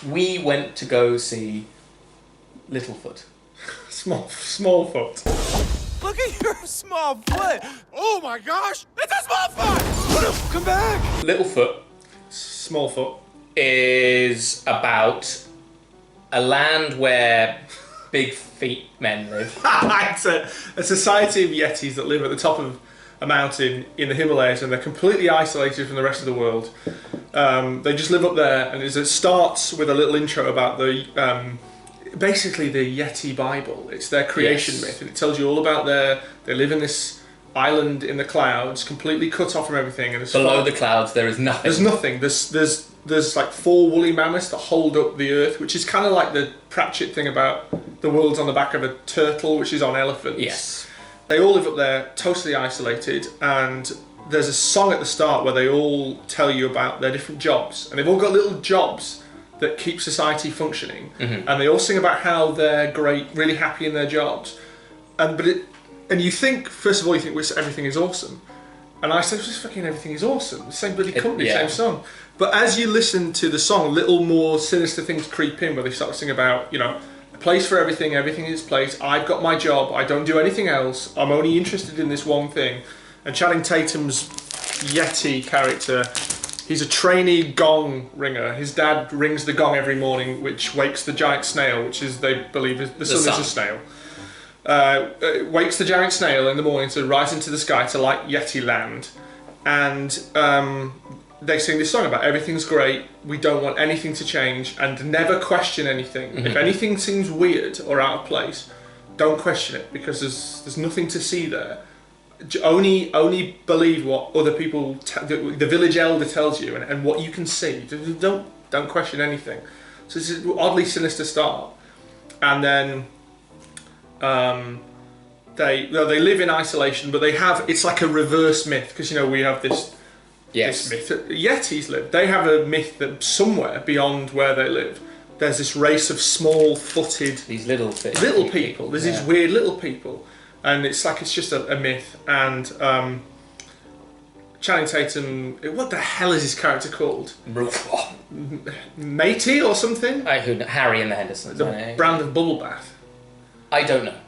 we went to go see Littlefoot. Small foot. Look at your small foot! Oh my gosh! It's a small foot! Come back! Littlefoot Smallfoot. is about a land where big feet men live. It's a society of Yetis that live at the top of a mountain in the Himalayas, and they're completely isolated from the rest of the world. They just live up there, and it starts with a little intro about the basically the Yeti Bible. It's their creation myth, and it tells you all about they live in this island in the clouds, completely cut off from everything. And Below the clouds, there is nothing. There's nothing. There's like 4 woolly mammoths that hold up the earth, which is kind of like the Pratchett thing about the world's on the back of a turtle, which is on elephants. Yes. They all live up there, totally isolated, and there's a song at the start where they all tell you about their different jobs, and they've all got little jobs that keep society functioning, and they all sing about how they're great, really happy in their jobs, and you think, first of all, you think everything is awesome, and I said, just fucking everything is awesome, the same bloody company, same song. But as you listen to the song, little more sinister things creep in, where they start to sing about, a place for everything, everything in its place, I've got my job, I don't do anything else, I'm only interested in this one thing. And Channing Tatum's Yeti character, he's a trainee gong ringer. His dad rings the gong every morning, which wakes the giant snail, which is, they believe, the sun is a snail. Wakes the giant snail in the morning to rise into the sky to light Yeti land. And they sing this song about everything's great, we don't want anything to change, and never question anything. If anything seems weird or out of place, don't question it, because there's nothing to see there. Only believe what other people, the village elder tells you, and what you can see. Don't question anything. So it's an oddly sinister start, and then they live in isolation, but it's like a reverse myth, because we have this myth. Yetis live. They have a myth that somewhere beyond where they live, there's this race of small-footed, these little people. There's these weird little people. And it's just a myth. And Channing Tatum, what the hell is his character called? Matey or something? Harry and the Hendersons. The brand of bubble bath. I don't know.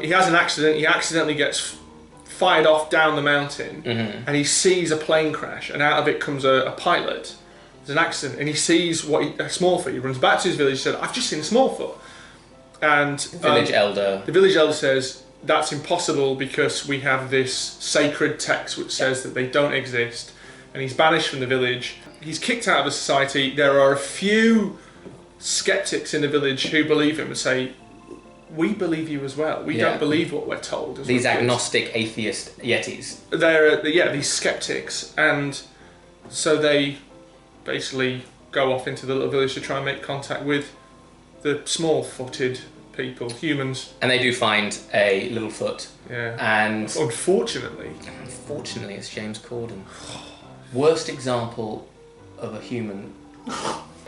He has an accident. He accidentally gets fired off down the mountain, and he sees a plane crash, and out of it comes a pilot. There's an accident, and he sees a Smallfoot. He runs back to his village and said, I've just seen a Smallfoot. And the village elder says, that's impossible because we have this sacred text which says that they don't exist, and he's banished from the village. He's kicked out of the society. There are a few skeptics in the village who believe him and say, we believe you as well. We don't believe what we're told. These agnostic atheist Yetis. They're these skeptics, and so they basically go off into the little village to try and make contact with the small-footed people, humans. And they do find a Littlefoot. Yeah. And Unfortunately, it's James Corden. Worst example of a human.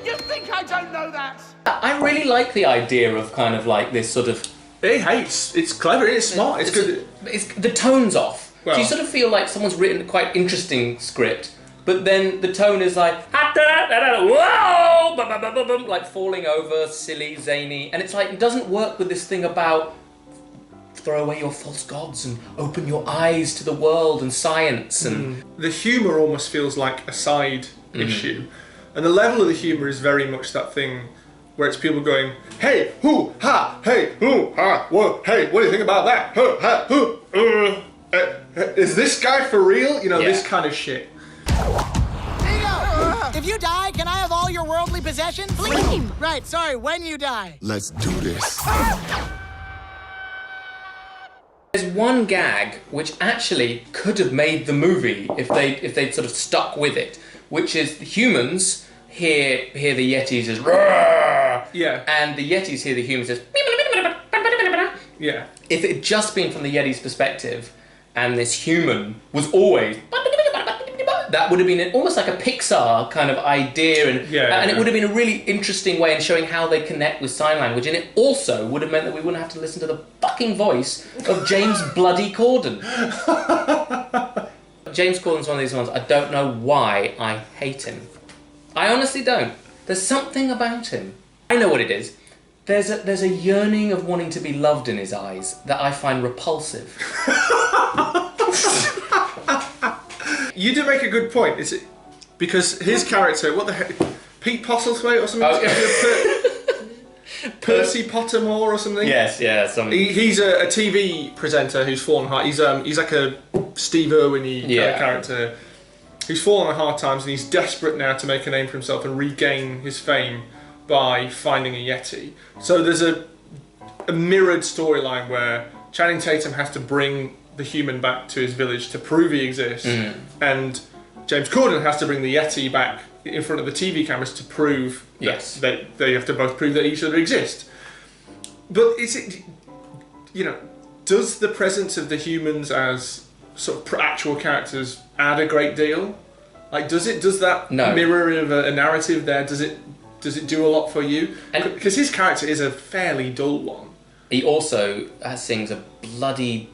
You think I don't know that? I really like the idea of kind of like this sort of... it's clever, it's smart, it's good. The tone's off. Well, so you sort of feel like someone's written a quite interesting script, but then the tone is like, whoa, like falling over, silly, zany, and it's like, it doesn't work with this thing about throw away your false gods and open your eyes to the world and science. And the humour almost feels like a side issue, and the level of the humour is very much that thing where it's people going, hey, hoo, ha, hey, hoo, ha, whoa, hey, what do you think about that? Huh, ha, hoo, is this guy for real? This kind of shit. If you die, can I have all your worldly possessions? Flame! Right, sorry, when you die. Let's do this. There's one gag which actually could have made the movie if they'd sort of stuck with it, which is the humans hear the Yetis as roar, and the Yetis hear the humans as yeah. If it had just been from the Yeti's perspective, and this human was always that would have been almost like a Pixar kind of idea, and it would have been a really interesting way in showing how they connect with sign language, and it also would have meant that we wouldn't have to listen to the fucking voice of James bloody Corden. James Corden's one of these ones, I don't know why I hate him. I honestly don't. There's something about him. I know what it is. There's a yearning of wanting to be loved in his eyes that I find repulsive. You do make a good point. Is it because his character? What the heck? Pete Postlethwaite or something? Percy Pottermore or something? Yes, yeah. He's a TV presenter who's fallen hard. He's like a Steve Irwin-y kind of character who's fallen on hard times, and he's desperate now to make a name for himself and regain his fame by finding a Yeti. So there's a mirrored storyline where Channing Tatum has to bring the human back to his village to prove he exists, and James Corden has to bring the Yeti back in front of the TV cameras to prove that they have to both prove that each other exist. But is it, does the presence of the humans as sort of actual characters add a great deal? Like, does that mirror of a narrative there? Does it do a lot for you? Because his character is a fairly dull one. He also sings a bloody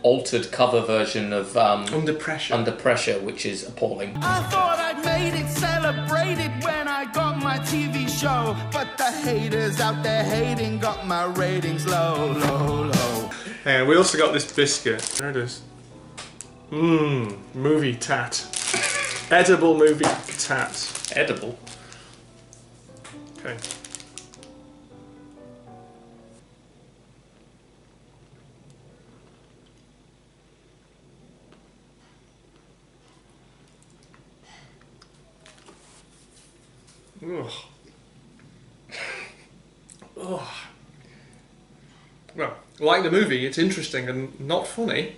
altered cover version of Under Pressure, which is appalling. I thought I'd made it, celebrated when I got my TV show, but the haters out there hating got my ratings low, low, low. And we also got this biscuit. There it is. Movie tat. Edible movie tat. Edible? Okay. Ugh. Ugh. Well, like the movie, it's interesting and not funny.